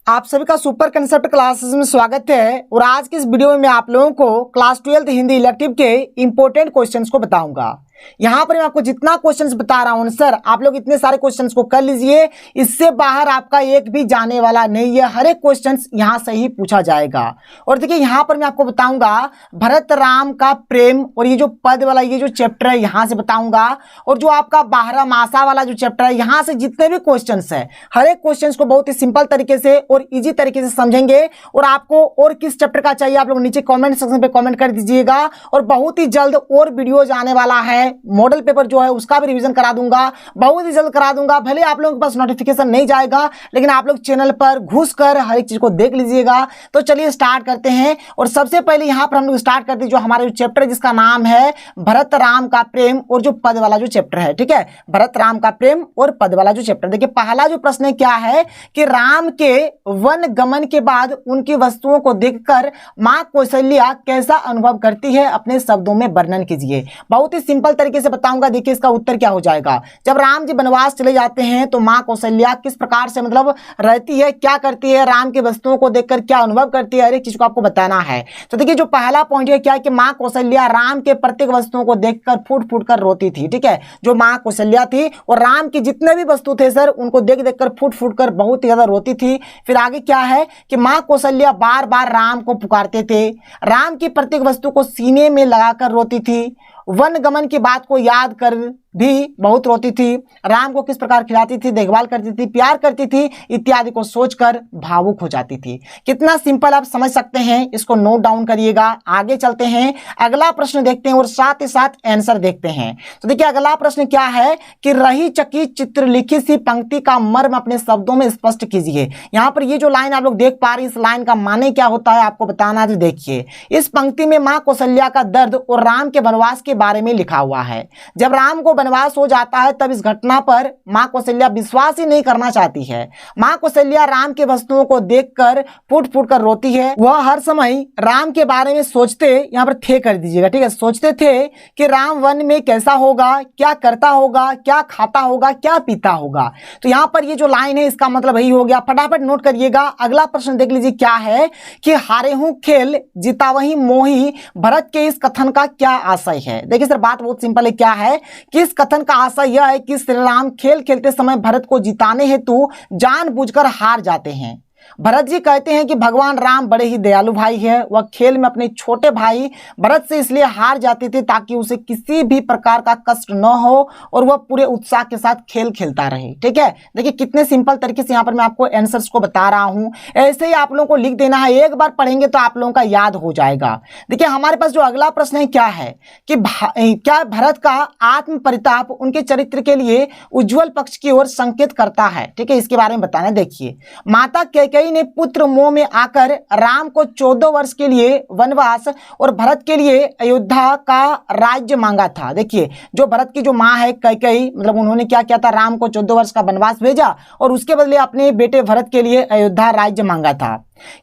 आप सभी का सुपर कंसेप्ट क्लासेस में स्वागत है। और आज की इस वीडियो में मैं आप लोगों को क्लास 12th हिंदी इलेक्टिव के इंपॉर्टेंट क्वेश्चंस को बताऊंगा। यहाँ पर मैं आपको जितना क्वेश्चंस बता रहा हूँ सर, आप लोग इतने सारे क्वेश्चंस को कर लीजिए। इससे बाहर आपका एक भी जाने वाला नहीं है, हर एक क्वेश्चंस यहाँ से ही पूछा जाएगा। और देखिए यहाँ पर मैं आपको बताऊंगा भरत राम का प्रेम, और ये जो पद वाला ये जो चैप्टर है यहाँ से बताऊंगा। और जो आपका बारहमासा वाला जो चैप्टर है यहाँ से जितने भी क्वेश्चन है, हर एक क्वेश्चन को बहुत ही सिंपल तरीके से और इजी तरीके से समझेंगे। और आपको और किस चैप्टर का चाहिए आप लोग नीचे कमेंट सेक्शन पे कमेंट कर दीजिएगा। और बहुत ही जल्द और वीडियोज आने वाला है, मॉडल पेपर जो है उसका भी रिवीजन करा दूंगा, बहुत ही जल्द करा दूंगा। भले आप लोगों के पास नोटिफिकेशन नहीं जाएगा, लेकिन आप लोग चैनल पर घुसकर हर एक चीज को देख लीजिएगा। तो चलिए स्टार्ट करते हैं। और सबसे पहले यहाँ पर हम लोग स्टार्ट करते हैं जो हमारा जो चैप्टर है जिसका नाम है भरत राम का प्रेम और जो पद वाला जो चैप्टर है। ठीक है, भरत राम का प्रेम और पद वाला जो चैप्टर। देखिए पहला जो प्रश्न क्या है कि राम के वन गमन के बाद उनकी वस्तुओं को देखकर मां कौशल्या कैसा अनुभव करती है, अपने शब्दों में वर्णन कीजिए। बहुत ही सिंपल तरीके से बताऊंगा। देखिए इसका उत्तर क्या हो जाएगा। जब राम जी वनवास चले जाते हैं तो मां कौशल्या किस प्रकार से मतलब रहती है, क्या करती है, राम की वस्तुओं को देखकर क्या अनुभव करती है, हर एक चीज को आपको बताना है। तो देखिए जो पहला पॉइंट है क्या है कि मां कौशल्या राम के प्रत्येक वस्तुओं को देखकर फूट फूट कर रोती थी। ठीक है, जो मां कौशल्या थी और राम की जितने भी वस्तु थे सर उनको देख देख कर फूट फूट कर बहुत ही ज्यादा रोती थी। फिर आगे क्या है कि मां कौशल्या बार बार राम को पुकारते थे, राम की प्रत्येक वस्तु को सीने में लगाकर रोती थी, वन गमन की बात को याद कर भी बहुत रोती थी, राम को किस प्रकार खिलाती थी, देखभाल करती थी, प्यार करती थी इत्यादि को सोचकर भावुक हो जाती थी। कितना सिंपल आप समझ सकते हैं, इसको नोट डाउन करिएगा। आगे चलते हैं, अगला प्रश्न देखते हैं और साथ ही साथ आंसर देखते हैं। तो देखिए अगला प्रश्न क्या है कि रही चकित चित्रलिखित सी पंक्ति का मर्म अपने शब्दों में स्पष्ट कीजिए। यहाँ पर ये जो लाइन आप लोग देख पा रहे हैं, इस लाइन का माने क्या होता है आपको बताना है। देखिए इस पंक्ति में मां कौशल्या का दर्द और राम के वनवास के बारे में लिखा हुआ है। जब राम को वनवास हो जाता है तब इस घटना पर मां कौशल्या विश्वास ही नहीं करना चाहती है। मां कौशल्या राम के वस्तुओं को देखकर फूट फूट कर रोती है। वह हर समय राम के बारे में सोचते, यहां पर थे कर दीजिएगा, ठीक है, सोचते थे कि राम वन में कैसा होगा, क्या करता होगा, क्या खाता होगा, क्या पीता होगा। तो यहां पर ये जो लाइन है इसका मतलब यही हो गया। फटाफट नोट करिएगा। अगला प्रश्न देख लीजिए क्या है कि हारे हूं खेल जितावही मोही, भरत के इस कथन का क्या आशय है। देखिए सर बात बहुत सिंपल है। क्या है कि इस कथन का आशय यह है कि श्री राम खेल खेलते समय भरत को जिताने हेतु जानबूझकर हार जाते हैं। भरत जी कहते हैं कि भगवान राम बड़े ही दयालु भाई है, वह खेल में अपने छोटे भाई भरत से इसलिए हार जाते थे ताकि उसे किसी भी प्रकार का कष्ट न हो और वह पूरे उत्साह के साथ खेल खेलता रहे। ठीक है, देखिए कितने सिंपल तरीके से यहाँ पर मैं आपको आंसर्स को बता रहा हूं। ऐसे ही आप लोगों को लिख देना है, एक बार पढ़ेंगे तो आप लोगों का याद हो जाएगा। देखिए हमारे पास जो अगला प्रश्न है क्या है कि क्या भरत का आत्म परिताप उनके चरित्र के लिए उज्जवल पक्ष की ओर संकेत करता है। ठीक है, इसके बारे में बताना। देखिए माता कैकेयी ने पुत्र मोह में आकर राम को 14 वर्ष के लिए वनवास और भरत के लिए अयोध्या का राज्य मांगा था। देखिए जो भरत की जो मां है कैकेयी, मतलब उन्होंने क्या किया था, राम को 14 वर्ष का वनवास भेजा और उसके बदले अपने बेटे भरत के लिए अयोध्या राज्य मांगा था।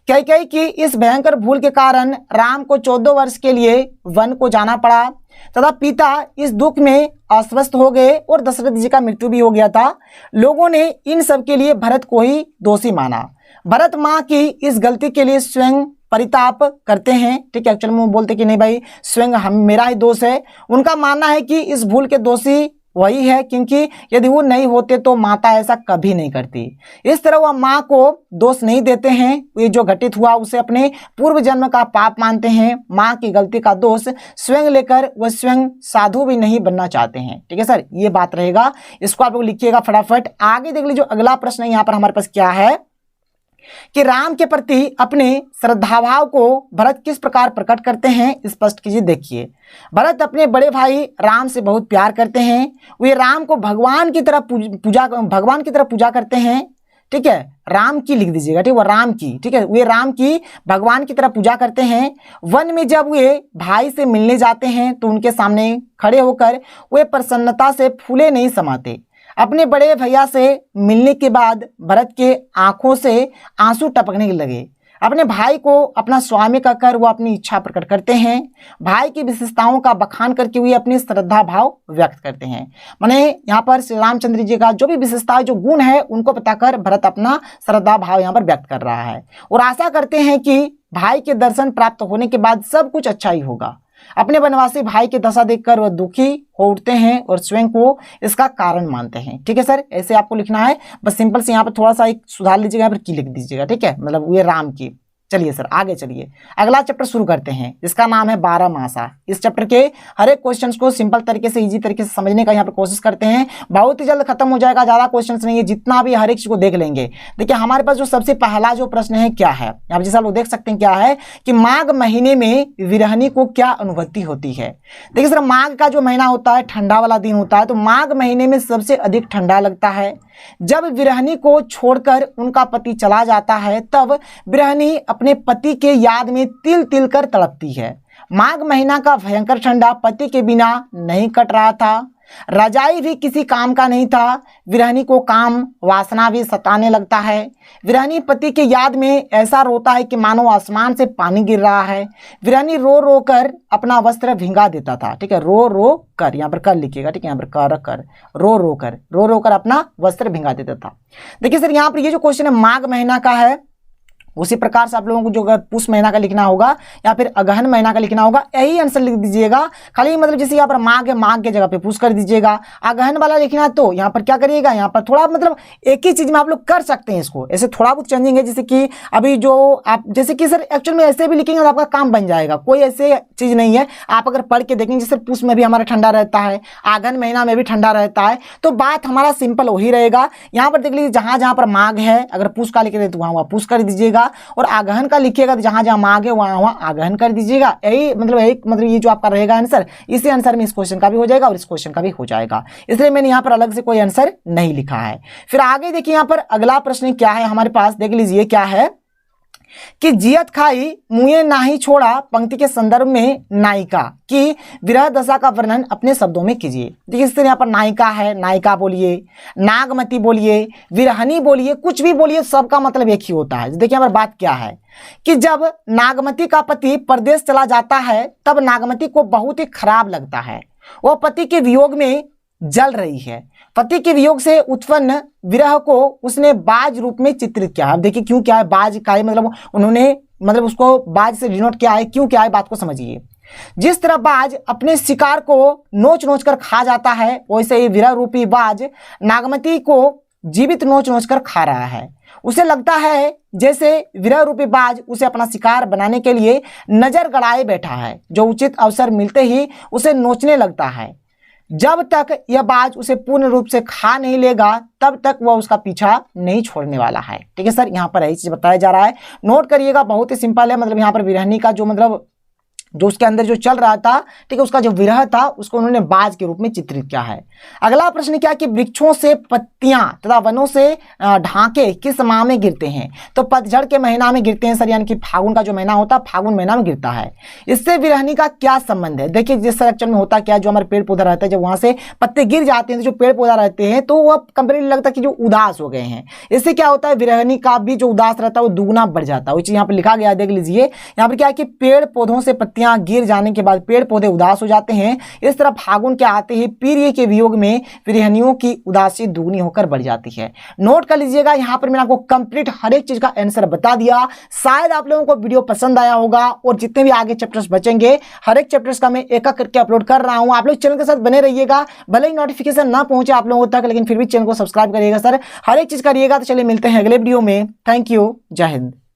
कैकेयी की इस भयंकर भूल के कारण राम को 14 वर्ष के लिए वन को जाना पड़ा तथा पिता इस दुख में अस्वस्थ हो गए और दशरथ जी का मृत्यु भी हो गया था। लोगों ने इन सब के लिए भरत को ही दोषी माना। भरत मां की इस गलती के लिए स्वयं परिताप करते हैं। ठीक है, एक्चुअली में बोलते कि नहीं भाई स्वयं मेरा ही दोष है। उनका मानना है कि इस भूल के दोषी वही है, क्योंकि यदि वो नहीं होते तो माता ऐसा कभी नहीं करती। इस तरह वह मां को दोष नहीं देते हैं, ये जो घटित हुआ उसे अपने पूर्व जन्म का पाप मानते हैं। मां की गलती का दोष स्वयं लेकर वह स्वयं साधु भी नहीं बनना चाहते हैं। ठीक है सर, ये बात रहेगा, इसको आप लोग लिखिएगा फटाफट। आगे देख लीजिए अगला प्रश्न यहाँ पर हमारे पास क्या है कि राम के प्रति अपने श्रद्धाभाव को भरत किस प्रकार प्रकट करते हैं, स्पष्ट कीजिए। देखिए भरत अपने बड़े भाई राम से बहुत प्यार करते हैं। वे राम को भगवान की तरह पूजा करते हैं। ठीक है, राम की लिख दीजिएगा, ठीक है, राम की। ठीक है, वे राम की भगवान की तरह पूजा करते हैं। वन में जब वे भाई से मिलने जाते हैं तो उनके सामने खड़े होकर वे प्रसन्नता से फूले नहीं समाते। अपने बड़े भैया से मिलने के बाद भरत के आंखों से आंसू टपकने लगे। अपने भाई को अपना स्वामी कहकर वो अपनी इच्छा प्रकट करते हैं। भाई की विशेषताओं का बखान करके हुए अपनी श्रद्धा भाव व्यक्त करते हैं। माने यहाँ पर श्री रामचंद्र जी का जो भी विशेषता जो गुण है उनको बताकर भरत अपना श्रद्धा भाव यहाँ पर व्यक्त कर रहा है और आशा करते हैं कि भाई के दर्शन प्राप्त होने के बाद सब कुछ अच्छा ही होगा। अपने वनवासी भाई की दशा देखकर वह दुखी हो उठते हैं और स्वयं को इसका कारण मानते हैं। ठीक है सर, ऐसे आपको लिखना है। बस सिंपल से यहाँ पर थोड़ा सा एक सुधार लीजिएगा, यहाँ पर की लिख दीजिएगा। ठीक है, मतलब ये राम की। चलिए सर आगे चलिए, अगला चैप्टर शुरू करते हैं जिसका नाम है 12 मासा। इस चैप्टर के हर एक क्वेश्चंस को सिंपल तरीके से इजी तरीके से समझने का यहाँ पर कोशिश करते हैं। बहुत ही जल्द खत्म हो जाएगा, ज्यादा क्वेश्चंस नहीं है, जितना भी हर एक चीज को देख लेंगे। देखिए हमारे पास जो सबसे पहला जो प्रश्न है क्या है, आप जैसा लोग देख सकते हैं क्या है कि माघ महीने में विरहनी को क्या अनुभूति होती है। देखिए सर, माघ का जो महीना होता है ठंडा वाला दिन होता है, तो माघ महीने में सबसे अधिक ठंडा लगता है। जब विरहनी को छोड़कर उनका पति चला जाता है तब विरहनी अपने पति के याद में तिल तिल कर तड़पती है। माघ महीना का भयंकर ठंडा पति के बिना नहीं कट रहा था। रजाई भी किसी काम का नहीं था। विरहनी को काम वासना भी सताने लगता है। विरहनी पति के याद में ऐसा रोता है कि मानो आसमान से पानी गिर रहा है। विरहनी रो रो कर अपना वस्त्र भिंगा देता था। ठीक है, रो रो कर, यहाँ पर कर लिखिएगा। ठीक है, यहाँ पर कर रो रो कर अपना वस्त्र भिंगा देता था। देखिए सर, यहाँ पर ये जो क्वेश्चन है माघ महीना का है, उसी प्रकार से आप लोगों को जो अगर पुष महीना का लिखना होगा या फिर अगहन महीना का लिखना होगा, यही आंसर लिख दीजिएगा। खाली मतलब जैसे यहाँ पर माघ है, माघ के जगह पे पुष कर दीजिएगा। अगहन वाला लिखना है तो यहाँ पर क्या करिएगा, यहाँ पर थोड़ा मतलब एक ही चीज में आप लोग कर सकते हैं इसको, ऐसे थोड़ा बहुत चेंजिंग है। जैसे कि अभी जो आप जैसे कि सर एक्चुअल में ऐसे भी लिखेंगे तो आपका काम बन जाएगा, कोई ऐसे चीज नहीं है। आप अगर पढ़ के देखेंगे जैसे पुष में भी हमारा ठंडा रहता है, आघन महीना में भी ठंडा रहता है, तो बात हमारा सिंपल वही रहेगा। यहाँ पर देख लीजिए जहां जहां पर माघ है अगर पुष का लिख रहे तो वहां पुष कर दीजिएगा, और आगहन का लिखिएगा तो जहां जहां माघ है वहां वहां आगहन कर दीजिएगा। यही मतलब ये जो आपका रहेगा आंसर, इसी आंसर में इस क्वेश्चन का भी हो जाएगा और इस क्वेश्चन का भी हो जाएगा। इसलिए मैंने यहाँ पर अलग से कोई आंसर नहीं लिखा है। फिर आगे देखिए यहाँ पर अगला प्रश्न क्या है हमारे पास, देख लीजिए क्या है कि जियत खाई मुँहे नाही छोड़ा पंक्ति के संदर्भ में नायिका की विरह दशा का वर्णन अपने शब्दों में कीजिए। देखिए इस तरह यहाँ पर नायिका है, नायिका बोलिए, नागमती बोलिए, विरहनी बोलिए, कुछ भी बोलिए, सबका मतलब एक ही होता है। देखिए यहाँ पर बात क्या है कि जब नागमती का पति परदेश चला जाता है तब नागमती को बहुत ही खराब लगता है। वह पति के वियोग में जल रही है। पति के वियोग से उत्पन्न विरह को उसने बाज रूप में चित्रित किया। अब देखिए क्यों क्या है बाज का है, मतलब उन्होंने मतलब उसको बाज से डिनोट किया है, क्यों क्या है बात को समझिए। जिस तरह बाज अपने शिकार को नोच नोच कर खा जाता है, वैसे ही विरह रूपी बाज नागमती को जीवित नोच नोच कर खा रहा है। उसे लगता है जैसे विरह रूपी बाज उसे अपना शिकार बनाने के लिए नजर गड़ाए बैठा है, जो उचित अवसर मिलते ही उसे नोचने लगता है। जब तक यह बाज उसे पूर्ण रूप से खा नहीं लेगा तब तक वह उसका पीछा नहीं छोड़ने वाला है। ठीक है सर, यहाँ पर यही चीज बताया जा रहा है, नोट करिएगा, बहुत ही सिंपल है। मतलब यहाँ पर विरहनी का जो मतलब जो उसके अंदर जो चल रहा था, ठीक है, उसका जो विरह था उसको उन्होंने बाज के रूप में चित्रित किया है। अगला प्रश्न क्या कि वृक्षों से पत्तियां तथा वनों से ढांके किस माह में गिरते हैं, तो पतझड़ के महीना में गिरते हैं सर, यानी कि फागुन का जो महीना होता है फागुन महीना में गिरता है। इससे विरहनी का क्या संबंध है। देखिए जिस सेक्शन में होता क्या है, जो हमारे पेड़ पौधा रहता है जब वहां से पत्ते गिर जाते हैं तो जो पेड़ पौधा रहते हैं तो वह कंपेरेटिवली लगता है कि जो उदास हो गए हैं। इससे क्या होता है विरहनी का भी जो उदास रहता है वो दुगुना बढ़ जाता है। वो चीज यहाँ पर लिखा गया, देख लीजिए यहाँ पर क्या है कि पेड़ पौधों से गिर जाने के बाद पेड़ पौधे उदास हो जाते हैं। इस तरह फागुन के आते ही प्रिय के वियोग में विरहनियों की उदासी दुगनी होकर बढ़ जाती है। नोट कर लीजिएगा, यहाँ पर मैंने आपको कंप्लीट हर एक चीज का आंसर बता दिया। शायद आप लोगों को वीडियो पसंद आया होगा, और जितने भी आगे चैप्टर्स बचेंगे हर एक चैप्टर्स का मैं एक एक करके अपलोड कर रहा हूं। आप लोग चैनल के साथ बने रहिएगा, भले ही नोटिफिकेशन ना पहुंचे आप लोगों तक, लेकिन फिर भी चैनल को सब्सक्राइब करिएगा सर, हर एक चीज करिएगा। तो चलिए मिलते हैं अगले वीडियो में। थैंक यू, जय हिंद।